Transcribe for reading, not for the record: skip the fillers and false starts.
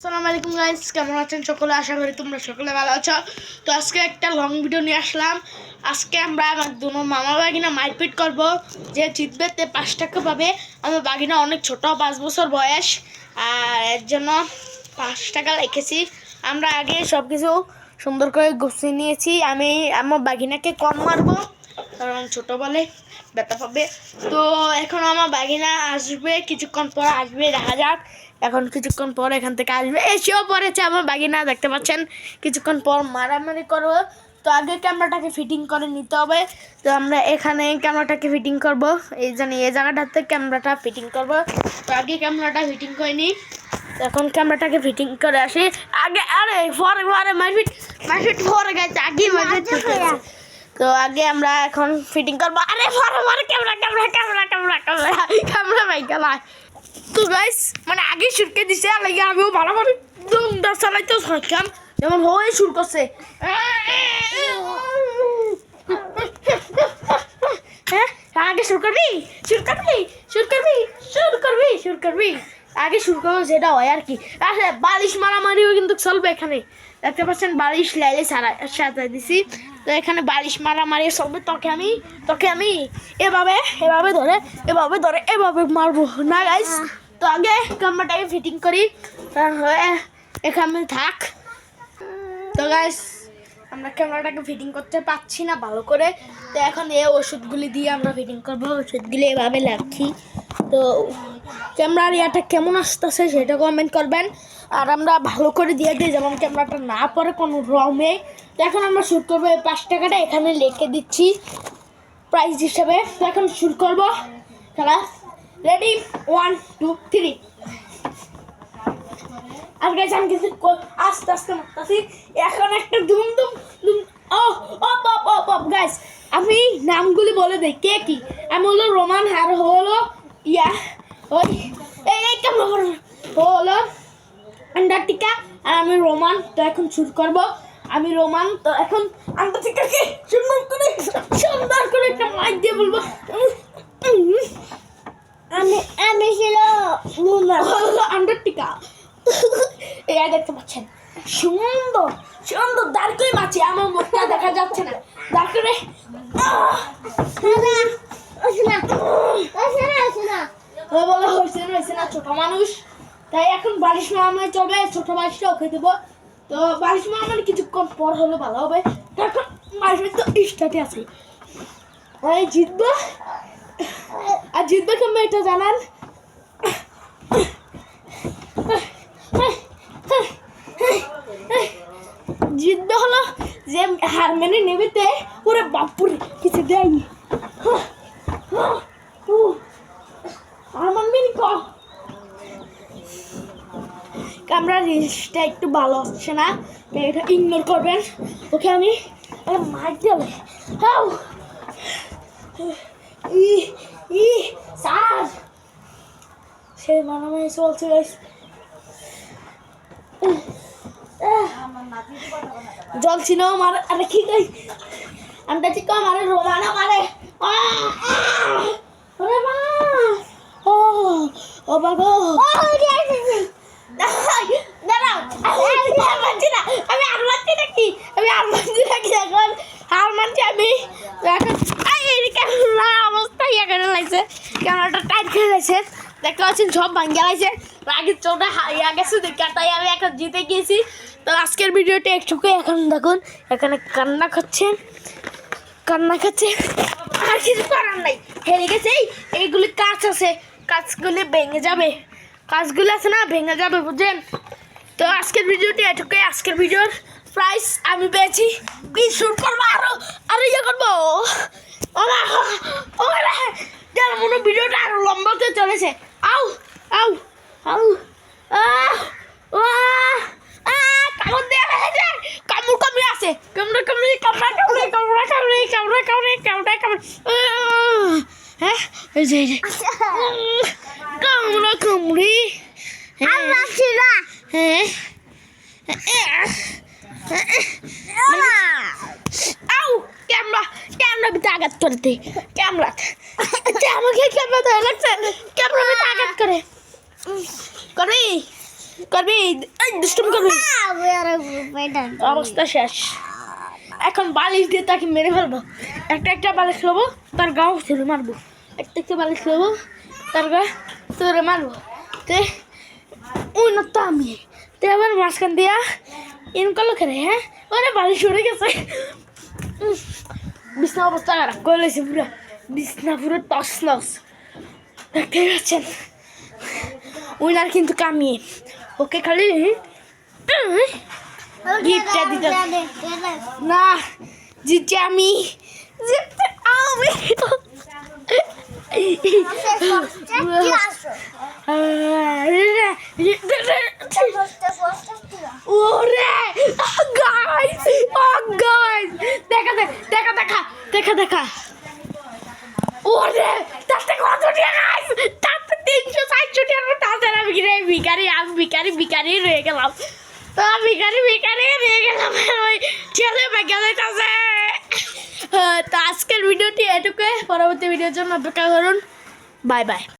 আসসালামু আলাইকুম গাইস, কেমন আছেন সকলে? আশা করি তোমরা সকলে ভালো আছো। তো আজকে একটা লং ভিডিও নিয়ে আসলাম। আজকে আমরা আমার দুনো মামা বাগিনা মারপিট করব। যে জিতবে তে 5 টাকা পাবে। আমার বাগিনা অনেক ছোট, 5 বছর বয়স, আর এর জন্য 5 টাকা রেখেছি। আমরা আগে সব কিছু সুন্দর করে গুছিয়ে নিয়েছি। আমি আমার বাগিনাকে কম মারবো কারণ ছোট বলে ব্যথা পাবে। তো এখন আমার বাগিনা আসবে, কিছুক্ষণ পর আসবে, দেখা যাক। এখন কিছুক্ষণ পর এখান থেকে আসবে, এসেও পড়েছে আমার বাগিনা, দেখতে পাচ্ছেন। কিছুক্ষণ পর মারামারি করবো। তো আগে ক্যামেরাটাকে ফিটিং করে নিতে হবে। তো আমরা এখানে ক্যামেরাটাকে ফিটিং করব, এই জায়গাটাতে ক্যামেরাটা ফিটিং করব। তো আগে ক্যামেরাটা ফিটিং করে নিই। এখন ক্যামেরাটাকে ফিটিং করে আসি আগে। আরে পরে পরে মারপিট পরে গেছে, আগে মারপিট করতে। তো আগে আমরা এখন ফিটিং করবো। আরে পরে পরে ক্যামেরা ভাই গেলা। তো গাইস মানে আগে শুরকে দিছে, লাগে আমিও ভালোভাবে দমটা চালাইতে থাকলাম, যেমন হয়ে শুরু করছে। হ্যাঁ আগে শুরু করবি আগে শুরু করবো, যেটা হয় আর কি। আচ্ছা, বালিশ মারামারিও কিন্তু চলবে এখানে, দেখতে পাচ্ছেন। বালিশ লাইলে সাথে দিছি। তো এখানে বালিশ মারামারি চলবে। তোকে আমি এভাবে ধরে এভাবে মারবো না গাইস। তো আগে ক্যামেরাটাকে ফিটিং করি, এখানে থাক। তো গাইস আমরা ক্যামেরাটাকে ফিটিং করতে পারছি না ভালো করে। তো এখন এই ওষুধগুলি দিয়ে আমরা ফিটিং করবো। ওষুধগুলি এভাবে রাখি। তো ক্যামেরার ইয়াটা কেমন আসতেছে সেটা কমেন্ট করবেন। আর আমরা ভালো করে দিয়ে দিই, যেমন ক্যামেরাটা না পড়ে কোনো রমে। তো এখন আমরা শ্যুট করবো। এই 5 টাকাটা এখানে লিখে দিচ্ছি প্রাইস হিসাবে। তো এখন শ্যুট করবো। খেলা রেডি, 1 2 3। আর গাইস আমি কিছু আস্তে আস্তে মারতাছি। এখন একটা দুম দুম দুম। ও গাইস আমি নামগুলি বলে দেই কে কি। আমি হলো রোমান, আর হলো ইয়া ওই এই কেমন হলো আন্টার্কটিকা, আর আমি রোমান। তো এখন শুরু করব। আমি রোমান। তো এখন আন্টার্কটিকাকে সুন্দর করে একটা মাইক দিয়ে বলবো আমি ছিল আন্টার্কটিকা। এই দেখতে পাচ্ছেন, সুন্দর দাঁড় করে মাছি। আমার মুখটা দেখা যাচ্ছে না, দাঁড় করে হয়েছে না ছোট মানুষ। তাই এখন বালিশ মারামারি চলবে, ছোট বালিশটা ওকে দেবো। তো বালিশ মারামারি কিছুক্ষণ পর হলে ভালো হবে। এখন বালিশ তো স্টার্টে আছে, ওই জিতবো। আর জিতবে কেমন এটা জানান। জিতবে হলো যে হার মেনে নেবেতে ওরে বাপুরে কিছু দেয়নি। আমার মেনে ক্যামেরা রিলসটা একটু ভালো আসছে না, এটা ইগনোর করবেন। ওকে আমি মার দেবে। স্যার সে মারামারি চলছে গাইস। জল ছিল আমার। আরে কি কই আমরা ঠিক মারে রোমানা মারে। ওরে মা ও বাগো দাঁড়াও, আমি আর মারছি নাকি এখন হার মানছি আমি। ক্যামেরা অবস্থা ইয়া করে লাগছে, ক্যামেরাটা টাইট করে লাগছে, দেখতে পাচ্ছেন সব ভাঙ্গা লাগছে। আগে চোটা হারিয়ে গেছে দেখে, তাই আমি এখন জিতে গিয়েছি। তো আজকের ভিডিওটা একটুকু এখন দেখুন। এখানে কান্না খাচ্ছে আর কিছু করার নাই, হেরে গেছে। এইগুলি কাজ আছে, কাজগুলি ভেঙে যাবে, কাজগুলো আছে না ভেঙে যাবে, বুঝছেন। তো আজকের ভিডিওটি এটুকুই। আজকের ভিডিওর প্রাইস আমি পেয়েছি 20 শুট করবো, আরো ইয়ে করবো। মনে ভিডিওটা আরো লম্বা হতে চলেছে। কামড় আছে, হ্যাঁ কামড়ি হ্যাঁ ক্যামেরা ভিতরে আঘাত করতে, ক্যামেরা আমাকে ক্যামেরা ধরে লাগছে, ক্যামেরা ভিতরে আঘাত করে করবি এই দুষ্টুমি করবি অবস্থা শেষ এখন বালিশ দিয়ে তাকে মেরে ফেলবো একটা বালিশ নেবো তার গাও ছেড়ে মারবো একটা বালিশ নেবো তার গা তোরে মারবো তে ওই না তো আমি তে আবার মাঝখান দিয়া ইনকালো খেলে হ্যাঁ ওরে বালিশ উড়ে গেছে বিছনা অবস্থা খারাপ করে লেছে পুরো বিছনা পুরো টস নস দেখতে পাচ্ছেন উইনার কিন্তু কামিয়ে ওকে খালি গিফটটা দিতে না জিতে আমি জিততে আমি ওরে গাইস দেখা দেখা দেখা দেখা দেখা ওরে তাতে কত টাকা গাইস তাতে 360 টাকা তাতে আমি ভিখারি রয়ে গেলাম ভিখারি রয়ে গেলাম ওই ছেলে বেগালে কাছে তো আজকের ভিডিওটি এটুকু পরবর্তী ভিডিওর জন্য অপেক্ষা করুন বাই বাই